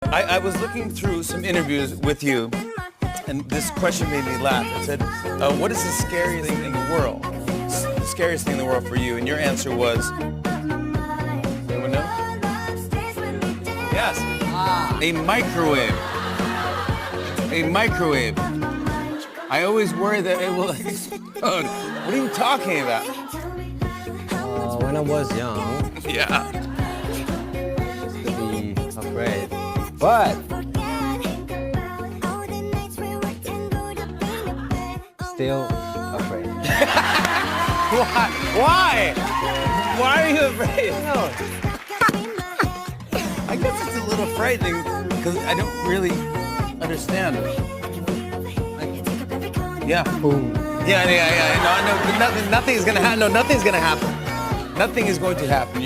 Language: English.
I was looking through some interviews with you, and this question made me laugh. It said, what is the scariest thing in the world? The scariest thing in the world for you? And your answer was, anyone know? Yes. A microwave. A microwave. I always worry that it will explode. What are you talking about? When I was young, Yeah. used to be afraid. But still afraid. Why? Why? Why are you afraid? No. I guess it's a little frightening because I don't really understand it. Yeah. Boom. Yeah. No, nothing's gonna happen. No, nothing's gonna happen. Nothing is going to happen.